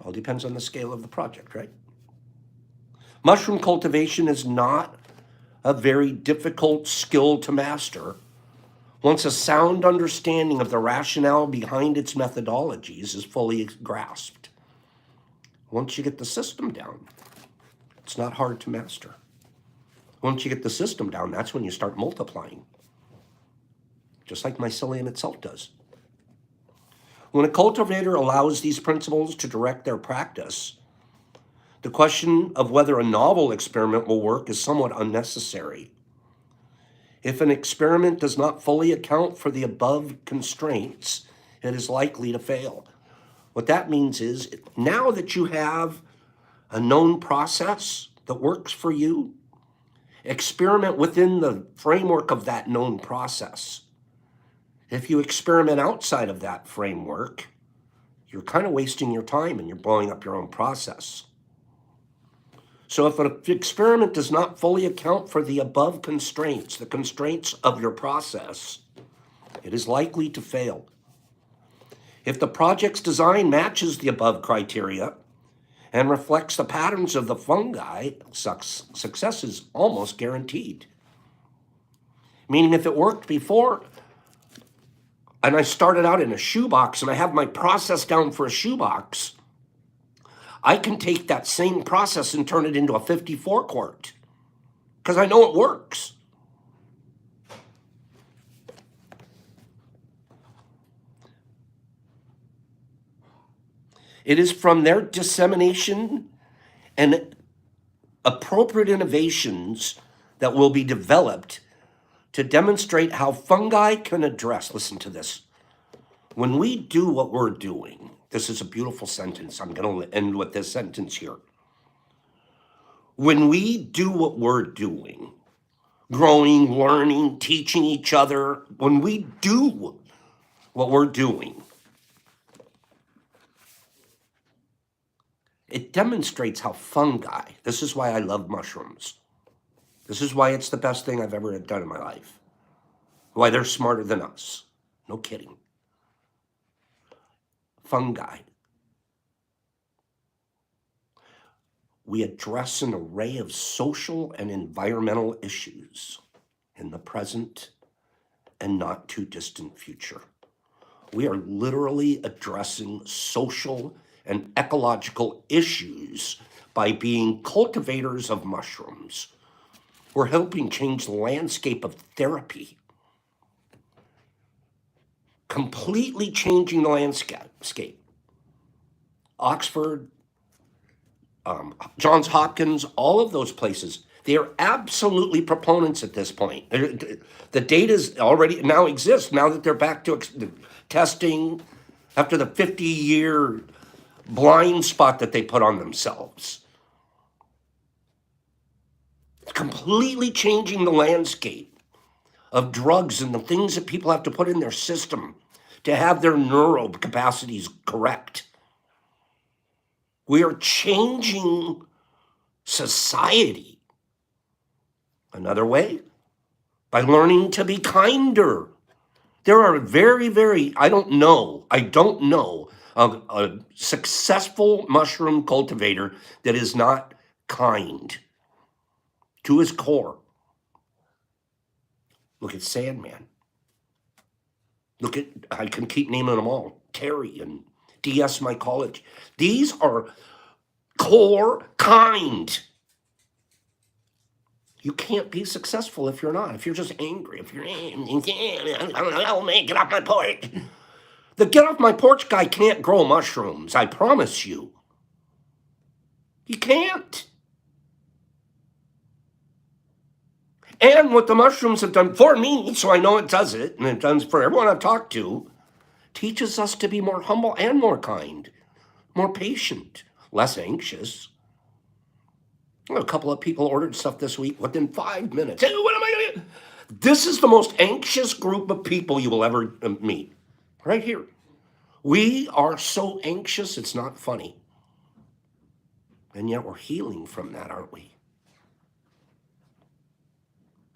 All depends on the scale of the project, right? Mushroom cultivation is not a very difficult skill to master once a sound understanding of the rationale behind its methodologies is fully grasped. Once you get the system down, it's not hard to master. Once you get the system down, that's when you start multiplying, just like mycelium itself does. When a cultivator allows these principles to direct their practice, the question of whether a novel experiment will work is somewhat unnecessary. If an experiment does not fully account for the above constraints, it is likely to fail. What that means is, now that you have a known process that works for you, experiment within the framework of that known process. If you experiment outside of that framework, you're kind of wasting your time and you're blowing up your own process. So if an experiment does not fully account for the above constraints, the constraints of your process, it is likely to fail. If the project's design matches the above criteria and reflects the patterns of the fungi, success is almost guaranteed. Meaning if it worked before, and I started out in a shoebox and I have my process down for a shoebox, I can take that same process and turn it into a 54 quart because I know it works. It is from their dissemination and appropriate innovations that will be developed to demonstrate how fungi can address, listen to this, when we do what we're doing, this is a beautiful sentence. I'm going to end with this sentence here. When we do what we're doing, growing, learning, teaching each other, when we do what we're doing, It demonstrates how fungi, this is why I love mushrooms. This is why it's the best thing I've ever done in my life. Why they're smarter than us. No kidding. Fungi. We address an array of social and environmental issues in the present and not too distant future. We are literally addressing social and ecological issues by being cultivators of mushrooms. We're helping change the landscape of therapy, completely changing the landscape. Oxford, Johns Hopkins, all of those places, they are absolutely proponents at this point. The data already now exists, now that they're back to testing after the 50-year blind spot that they put on themselves. It's completely changing the landscape of drugs and the things that people have to put in their system to have their neural capacities correct. We are changing society. Another way, by learning to be kinder. There are I don't know a successful mushroom cultivator that is not kind to his core. Look at Sandman. I can keep naming them all. Terry and DS Mycology. These are core kind. You can't be successful if you're not. If you're just angry, if you're, get off my porch. The get off my porch guy can't grow mushrooms, I promise you. He can't. And what the mushrooms have done for me, so I know it does it, and it does for everyone I've talked to, teaches us to be more humble and more kind, more patient, less anxious. A couple of people ordered stuff this week within 5 minutes. Hey, what am I going to do? This is the most anxious group of people you will ever meet. Right here. We are so anxious, it's not funny. And yet we're healing from that, aren't we?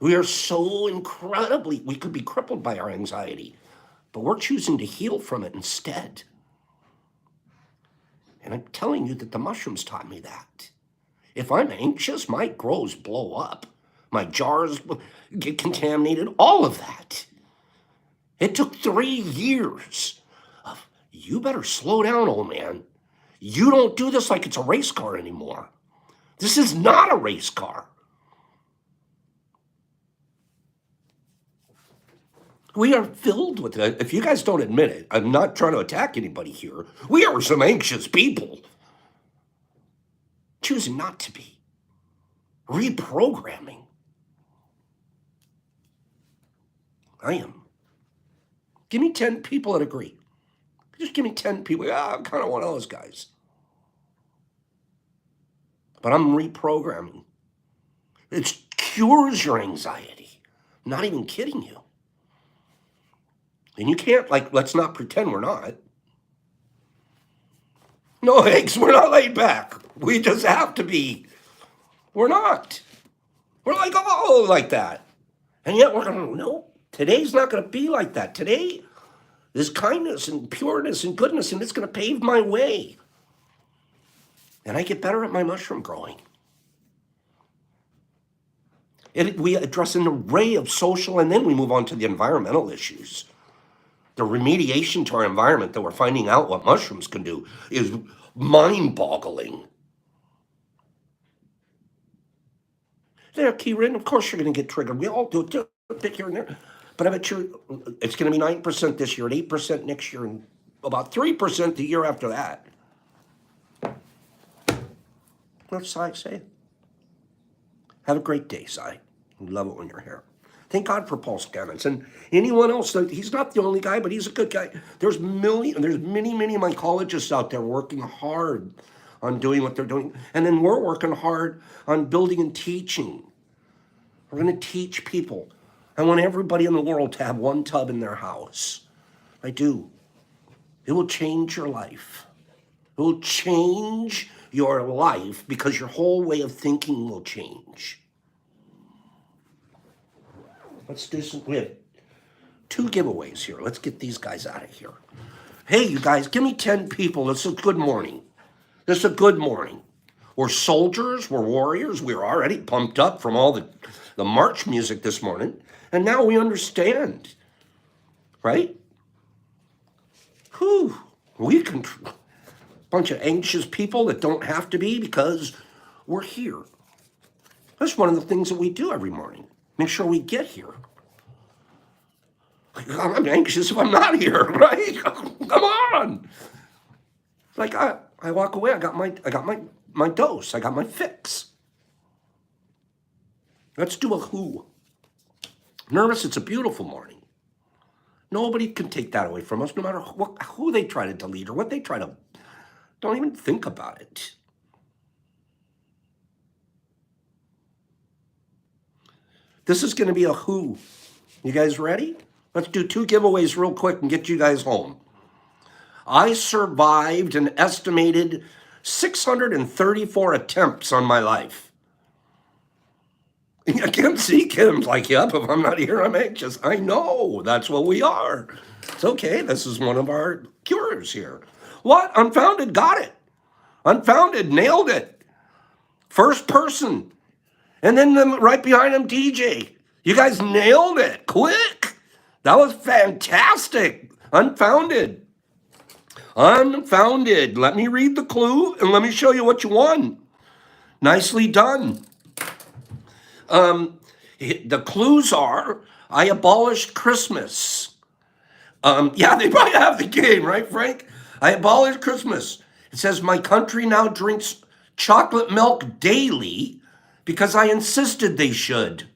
We are so incredibly, we could be crippled by our anxiety, but we're choosing to heal from it instead. And I'm telling you that the mushrooms taught me that. If I'm anxious, my grows blow up. My jars get contaminated, all of that. It took 3 years of, you better slow down, old man. You don't do this like it's a race car anymore. This is not a race car. We are filled with it. If you guys don't admit it, I'm not trying to attack anybody here. We are some anxious people. Choosing not to be. Reprogramming. I am. Give me 10 people that agree. Just give me 10 people. I'm kind of one of those guys. But I'm reprogramming. It cures your anxiety. I'm not even kidding you. And you can't, let's not pretend we're not. No, Higgs, we're not laid back. We just have to be. We're not. We're like that. And yet we're going, no, today's not going to be like that. Today is kindness and pureness and goodness, and it's going to pave my way. And I get better at my mushroom growing. We address an array of social, and then we move on to the environmental issues. The remediation to our environment that we're finding out what mushrooms can do is mind-boggling. There, Kieran, of course you're going to get triggered. We all do it, just a bit here and there. But I bet you it's going to be 9% this year, and 8% next year, and about 3% the year after that. What's Sai say? Have a great day, Sai. We love it when you're here. Thank God for Paul Scannons and anyone else. He's not the only guy, but he's a good guy. There's many mycologists out there working hard on doing what they're doing. And then we're working hard on building and teaching. We're going to teach people. I want everybody in the world to have one tub in their house. I do. It will change your life. It will change your life because your whole way of thinking will change. Let's do some, we have 2 giveaways here. Let's get these guys out of here. Hey, you guys, give me 10 people. This is a good morning. This is a good morning. We're soldiers, we're warriors. We're already pumped up from all the march music this morning. And now we understand, right? Whew, we can, bunch of anxious people that don't have to be because we're here. That's one of the things that we do every morning. Make sure we get here. I'm anxious if I'm not here, right? Come on. Like I walk away, I got my dose, I got my fix. Let's do a who. Nervous, it's a beautiful morning. Nobody can take that away from us, no matter who they try to delete or what they try to, don't even think about it. This is gonna be a who. You guys ready? Let's do 2 giveaways real quick and get you guys home. I survived an estimated 634 attempts on my life. I can't see Kim's like, yep, if I'm not here, I'm anxious. I know, that's what we are. It's okay, this is one of our cures here. What? Unfounded got it. Unfounded nailed it. First person. And then right behind him, DJ. You guys nailed it, quick. That was fantastic. Unfounded. Unfounded. Let me read the clue and let me show you what you won. Nicely done. The clues are, I abolished Christmas. Yeah, they probably have the game, right, Frank? I abolished Christmas. It says, my country now drinks chocolate milk daily because I insisted they should.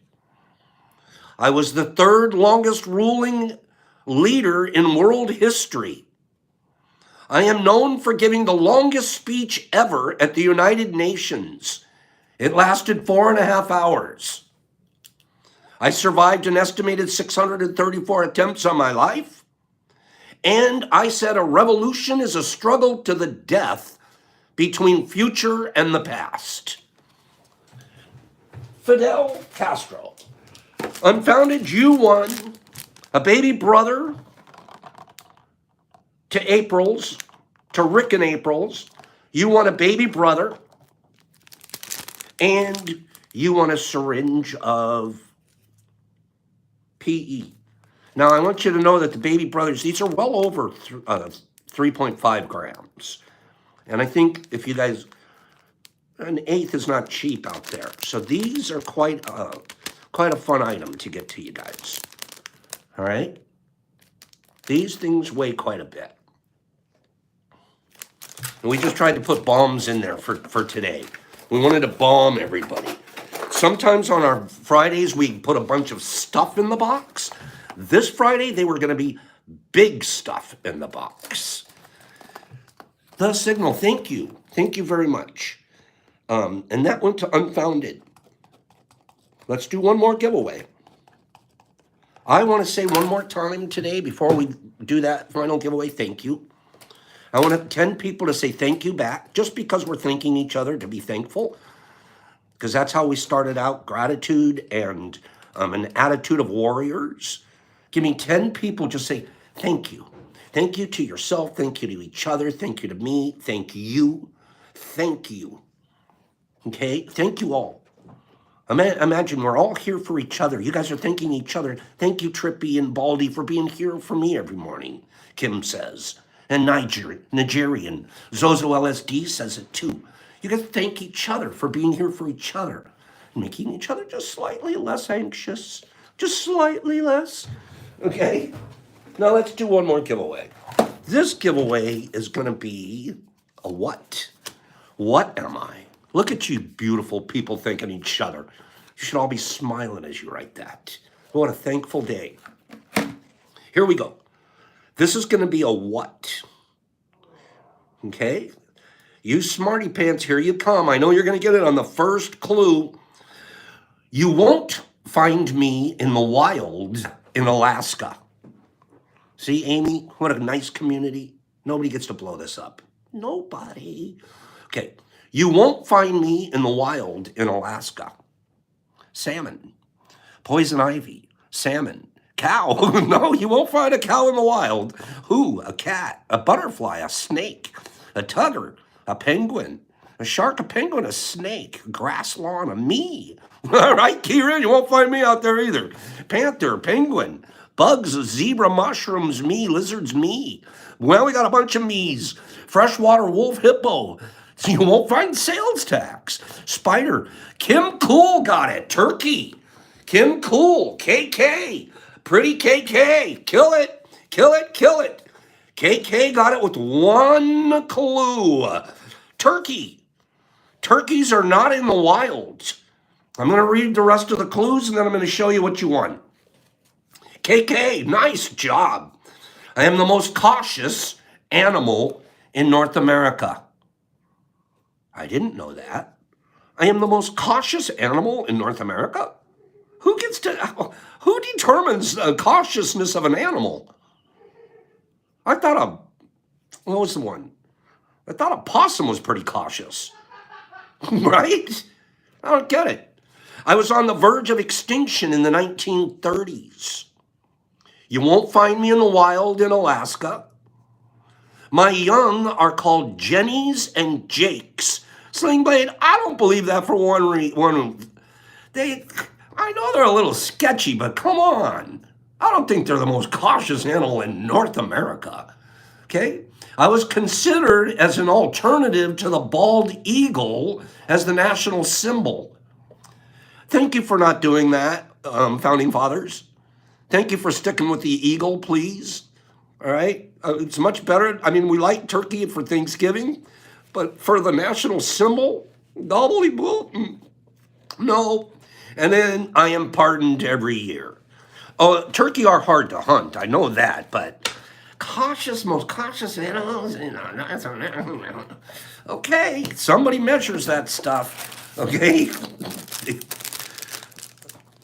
I was the 3rd longest ruling leader in world history. I am known for giving the longest speech ever at the United Nations. It lasted 4.5 hours. I survived an estimated 634 attempts on my life. And I said a revolution is a struggle to the death between future and the past. Fidel Castro. Unfounded, you won a baby brother to April's, to Rick and April's. You won a baby brother, and you won a syringe of PE. Now, I want you to know that the baby brothers, these are well over 3.5 grams. And I think if you guys, an eighth is not cheap out there. So these are quite a fun item to get to you guys. All right? These things weigh quite a bit. And we just tried to put bombs in there for today. We wanted to bomb everybody. Sometimes on our Fridays, we put a bunch of stuff in the box. This Friday, they were going to be big stuff in the box. The Signal, thank you. Thank you very much. And that went to Unfounded. Let's do one more giveaway. I want to say one more time today before we do that final giveaway, thank you. I want 10 people to say thank you back, just because we're thanking each other to be thankful, because that's how we started out, gratitude and an attitude of warriors. Give me 10 people, just say thank you. Thank you to yourself, thank you to each other, thank you to me, thank you, okay? Thank you all. Imagine we're all here for each other. You guys are thanking each other. Thank you, Trippy and Baldy, for being here for me every morning, Kim says. And Nigerian, Zozo LSD says it too. You guys thank each other for being here for each other, making each other just slightly less anxious, just slightly less, okay? Now let's do one more giveaway. This giveaway is gonna be a what? What am I? Look at you beautiful people thanking each other. You should all be smiling as you write that. What a thankful day. Here we go. This is gonna be a what? Okay? You smarty pants, here you come. I know you're gonna get it on the first clue. You won't find me in the wild in Alaska. See, Amy, what a nice community. Nobody gets to blow this up. Nobody. Okay, You won't find me in the wild in Alaska. Salmon, poison ivy, salmon, cow. No, you won't find a cow in the wild. Who? A cat, a butterfly, a snake, a tugger, a penguin, a shark, a penguin, a snake, a grass lawn, a me. All right, Kieran, you won't find me out there either. Panther, penguin, bugs, zebra, mushrooms, me, lizards, me. Well, we got a bunch of me's. Freshwater wolf, hippo. You won't find sales tax. Spider, Kim Cool got it. Turkey, Kim Cool, KK, pretty KK. Kill it, kill it, kill it. KK got it with one clue. Turkey. Turkeys are not in the wild. I'm going to read the rest of the clues and then I'm going to show you what you won. KK, nice job. I am the most cautious animal in North America. I didn't know that. I am the most cautious animal in North America? Who determines the cautiousness of an animal? What was the one? I thought a possum was pretty cautious. Right? I don't get it. I was on the verge of extinction in the 1930s. You won't find me in the wild in Alaska. My young are called Jennies and Jakes. Sling Blade, I don't believe that for one. I know they're a little sketchy, but come on. I don't think they're the most cautious animal in North America. Okay? I was considered as an alternative to the bald eagle as the national symbol. Thank you for not doing that, Founding Fathers. Thank you for sticking with the eagle, please. All right? It's much better. I mean, we like turkey for Thanksgiving, but for the national symbol, no. And then I am pardoned every year. Oh, turkey are hard to hunt. I know that, but most cautious animals. Okay, somebody measures that stuff. Okay.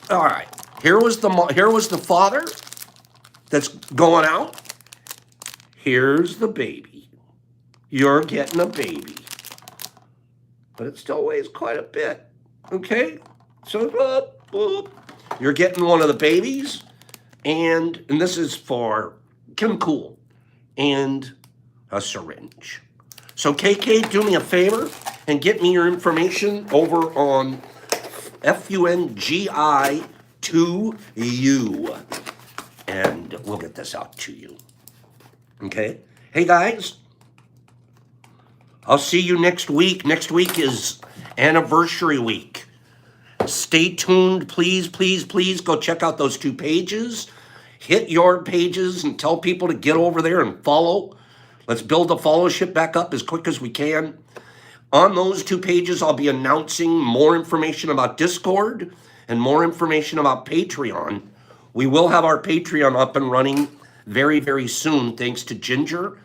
All right. Here was the father that's going out. Here's the baby. You're getting a baby. But it still weighs quite a bit. Okay? So, boop. You're getting one of the babies. And this is for Kim Cool. And a syringe. So, KK, do me a favor and get me your information over on FUNGI to you. And we'll get this out to you. Okay? Hey, guys. I'll see you next week. Next week is anniversary week. Stay tuned. Please, please, please go check out those 2 pages. Hit your pages and tell people to get over there and follow. Let's build the followership back up as quick as we can. On those 2 pages, I'll be announcing more information about Discord and more information about Patreon. We will have our Patreon up and running very, very soon, thanks to Ginger,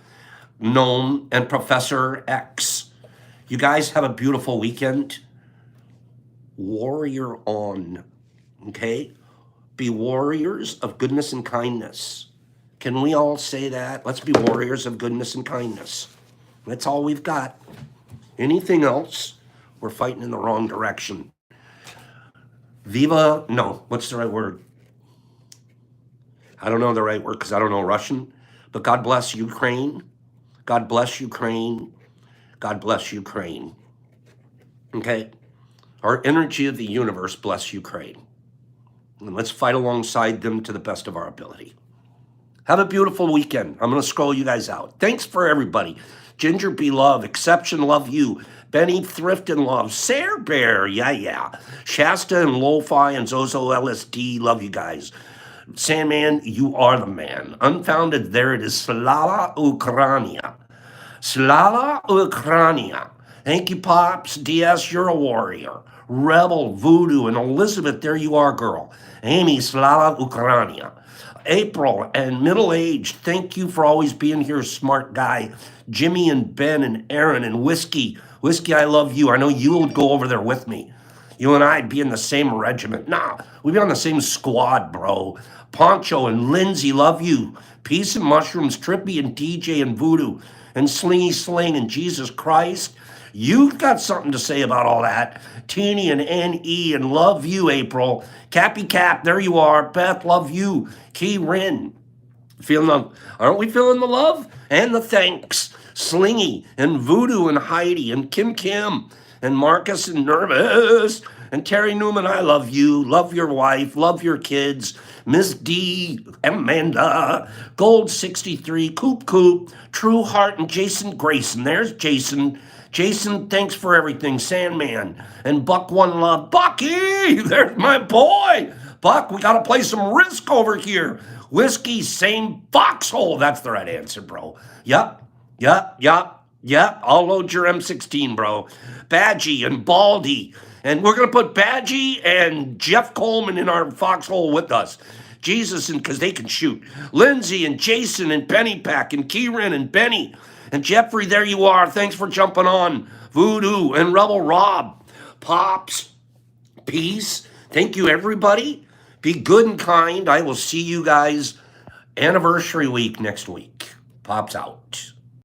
Gnome, and Professor X. You guys have a beautiful weekend. Warrior on, okay? Be warriors of goodness and kindness. Can we all say that? Let's be warriors of goodness and kindness. That's all we've got. Anything else, we're fighting in the wrong direction. What's the right word? I don't know the right word because I don't know Russian, but God bless Ukraine. God bless Ukraine. God bless Ukraine. Okay? Our energy of the universe bless Ukraine. And let's fight alongside them to the best of our ability. Have a beautiful weekend. I'm going to scroll you guys out. Thanks for everybody. Ginger B. Love, Exception Love You, Benny Thrift and Love, Sarah Bear, yeah. Shasta and Lo-Fi and Zozo LSD, love you guys. Sandman, you are the man. Unfounded, there it is. Slava Ukraina. Slava Ukraina. Thank you, Pops. DS, you're a warrior. Rebel, Voodoo, and Elizabeth, there you are, girl. Amy, Slava Ukraina. April and Middle Age, thank you for always being here, smart guy. Jimmy and Ben and Aaron and Whiskey. Whiskey, I love you. I know you would go over there with me. You and I'd be in the same regiment. Nah, we'd be on the same squad, bro. Poncho and Lindsay, love you. Peace and Mushrooms, Trippy and DJ and Voodoo and Slingy Sling and Jesus Christ. You've got something to say about all that. Teeny and N.E. and love you, April. Cappy Cap, there you are. Beth, love you. Key Rin. Aren't we feeling the love? And the thanks. Slingy and Voodoo and Heidi and Kim Kim and Marcus and Nervous and Terry Newman, I love you. Love your wife. Love your kids. Miss D, Amanda, Gold 63, Coop, True Heart, and Jason Grayson. There's Jason. Jason, thanks for everything. Sandman and Buck One Love. Bucky, there's my boy. Buck, we got to play some Risk over here. Whiskey, same foxhole. That's the right answer, bro. Yup. I'll load your M16, bro. Badgie and Baldy. And we're going to put Badgie and Jeff Coleman in our foxhole with us. Jesus, and because they can shoot. Lindsay and Jason and Pennypack and Kieran and Benny. And Jeffrey, there you are. Thanks for jumping on. Voodoo and Rebel Rob. Pops. Peace. Thank you, everybody. Be good and kind. I will see you guys anniversary week next week. Pops out.